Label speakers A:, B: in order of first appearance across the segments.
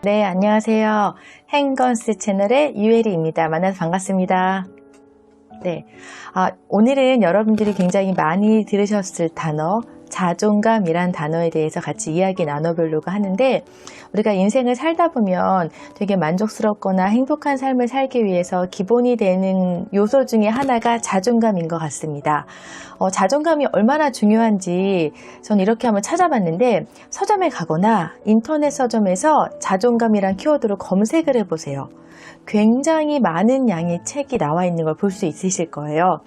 A: 네, 안녕하세요. 행건스 채널의 유혜리입니다. 만나서 반갑습니다. 네, 오늘은 여러분들이 굉장히 많이 들으셨을 단어, 자존감이란 단어에 대해서 같이 이야기 나눠보려고 하는데, 우리가 인생을 살다 보면 되게 만족스럽거나 행복한 삶을 살기 위해서 기본이 되는 요소 중에 하나가 자존감인 것 같습니다. 자존감이 얼마나 중요한지 전 이렇게 한번 찾아봤는데, 서점에 가거나 인터넷 서점에서 자존감이란 키워드로 검색을 해보세요. 굉장히 많은 양의 책이 나와 있는 걸 볼 수 있으실 거예요.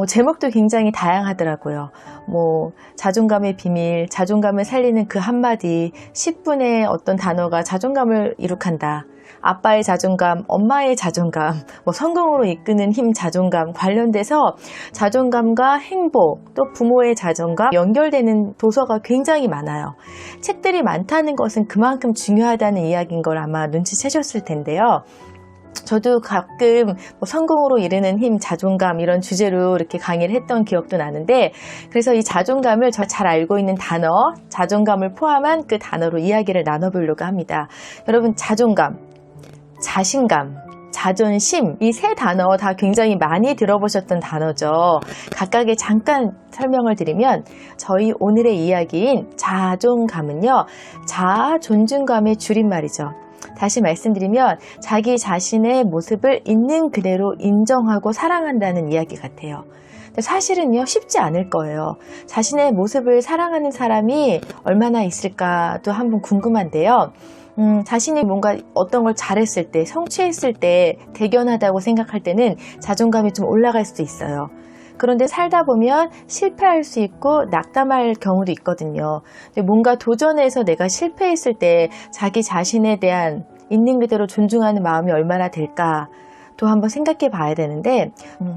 A: 제목도 굉장히 다양하더라고요. 자존감의 비밀, 자존감을 살리는 그 한마디, 10분의 어떤 단어가 자존감을 이룩한다. 아빠의 자존감, 엄마의 자존감, 성공으로 이끄는 힘 자존감 관련돼서 자존감과 행복, 또 부모의 자존감 연결되는 도서가 굉장히 많아요. 책들이 많다는 것은 그만큼 중요하다는 이야기인 걸 아마 눈치채셨을 텐데요. 저도 가끔 성공으로 이르는 힘, 자존감 이런 주제로 이렇게 강의를 했던 기억도 나는데, 그래서 이 자존감을 저 잘 알고 있는 단어, 자존감을 포함한 그 단어로 이야기를 나눠보려고 합니다. 여러분, 자존감, 자신감, 자존심, 이 세 단어 다 굉장히 많이 들어보셨던 단어죠. 각각의 잠깐 설명을 드리면, 저희 오늘의 이야기인 자존감은요, 자아 존중감의 줄임말이죠. 다시 말씀드리면 자기 자신의 모습을 있는 그대로 인정하고 사랑한다는 이야기 같아요. 근데 사실은요, 쉽지 않을 거예요. 자신의 모습을 사랑하는 사람이 얼마나 있을까도 한번 궁금한데요. 자신이 뭔가 어떤 걸 잘했을 때, 성취했을 때 대견하다고 생각할 때는 자존감이 좀 올라갈 수도 있어요. 그런데 살다 보면 실패할 수 있고 낙담할 경우도 있거든요. 뭔가 도전해서 내가 실패했을 때 자기 자신에 대한 있는 그대로 존중하는 마음이 얼마나 될까 또 한번 생각해 봐야 되는데,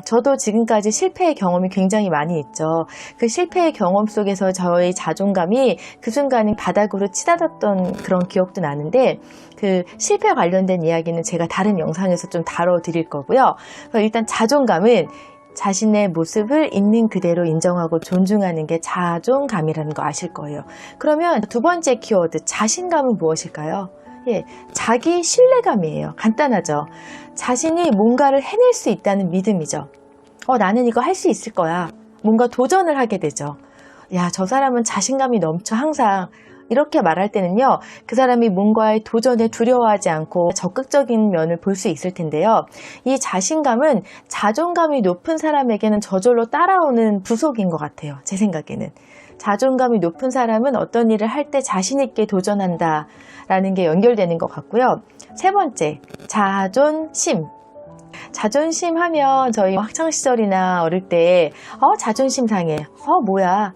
A: 저도 지금까지 실패의 경험이 굉장히 많이 있죠. 그 실패의 경험 속에서 저의 자존감이 그 순간에 바닥으로 치닫았던 그런 기억도 나는데, 그 실패 관련된 이야기는 제가 다른 영상에서 좀 다뤄드릴 거고요. 일단 자존감은 자신의 모습을 있는 그대로 인정하고 존중하는 게 자존감이라는 거 아실 거예요. 그러면 두 번째 키워드, 자신감은 무엇일까요? 자기 신뢰감이에요. 간단하죠. 자신이 뭔가를 해낼 수 있다는 믿음이죠. 나는 이거 할 수 있을 거야. 뭔가 도전을 하게 되죠. 저 사람은 자신감이 넘쳐. 항상 이렇게 말할 때는요, 그 사람이 뭔가의 도전에 두려워하지 않고 적극적인 면을 볼 수 있을 텐데요. 이 자신감은 자존감이 높은 사람에게는 저절로 따라오는 부속인 것 같아요. 제 생각에는. 자존감이 높은 사람은 어떤 일을 할 때 자신 있게 도전한다 라는 게 연결되는 것 같고요. 세 번째, 자존심. 자존심 하면 저희 학창시절이나 어릴 때 자존심 상해. 뭐야.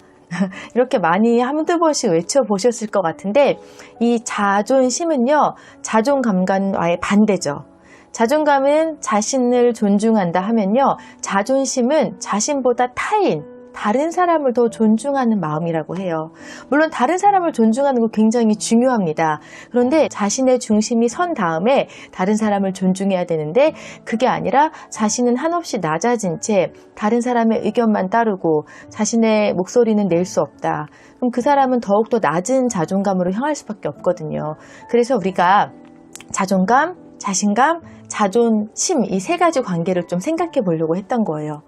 A: 이렇게 많이 한두 번씩 외쳐보셨을 것 같은데, 이 자존심은요, 자존감과의 반대죠. 자존감은 자신을 존중한다 하면요, 자존심은 자신보다 타인, 다른 사람을 더 존중하는 마음이라고 해요. 물론 다른 사람을 존중하는 거 굉장히 중요합니다. 그런데 자신의 중심이 선 다음에 다른 사람을 존중해야 되는데, 그게 아니라 자신은 한없이 낮아진 채 다른 사람의 의견만 따르고 자신의 목소리는 낼 수 없다. 그럼 그 사람은 더욱더 낮은 자존감으로 향할 수밖에 없거든요. 그래서 우리가 자존감, 자신감, 자존심, 이 세 가지 관계를 좀 생각해 보려고 했던 거예요.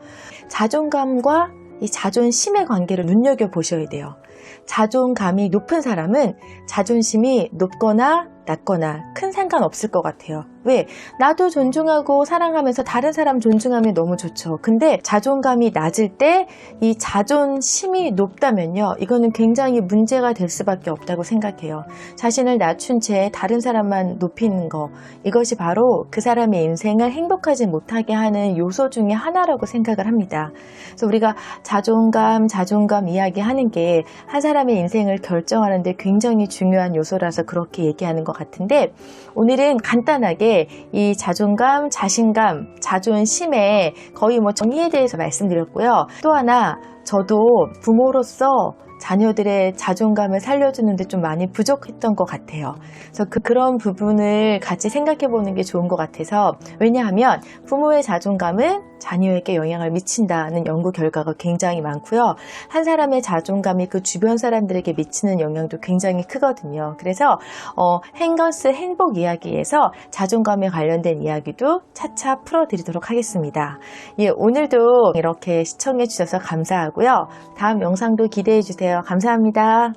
A: 자존감과 이 자존심의 관계를 눈여겨보셔야 돼요. 자존감이 높은 사람은 자존심이 높거나 낮거나 큰 상관없을 것 같아요. 왜? 나도 존중하고 사랑하면서 다른 사람 존중하면 너무 좋죠. 근데 자존감이 낮을 때 이 자존심이 높다면요, 이거는 굉장히 문제가 될 수밖에 없다고 생각해요. 자신을 낮춘 채 다른 사람만 높이는 거, 이것이 바로 그 사람의 인생을 행복하지 못하게 하는 요소 중에 하나라고 생각을 합니다. 그래서 우리가 자존감 이야기하는 게 한 사람의 인생을 결정하는 데 굉장히 중요한 요소라서 그렇게 얘기하는 것 같은데, 오늘은 간단하게 이 자존감, 자신감, 자존심의 거의 정의에 대해서 말씀드렸고요. 또 하나, 저도 부모로서 자녀들의 자존감을 살려주는데 좀 많이 부족했던 것 같아요. 그래서 그런 부분을 같이 생각해 보는 게 좋은 것 같아서, 왜냐하면 부모의 자존감은 자녀에게 영향을 미친다는 연구 결과가 굉장히 많고요. 한 사람의 자존감이 그 주변 사람들에게 미치는 영향도 굉장히 크거든요. 그래서 행건스 행복 이야기에서 자존감에 관련된 이야기도 차차 풀어드리도록 하겠습니다. 예, 오늘도 이렇게 시청해 주셔서 감사하고요. 다음 영상도 기대해 주세요. 감사합니다.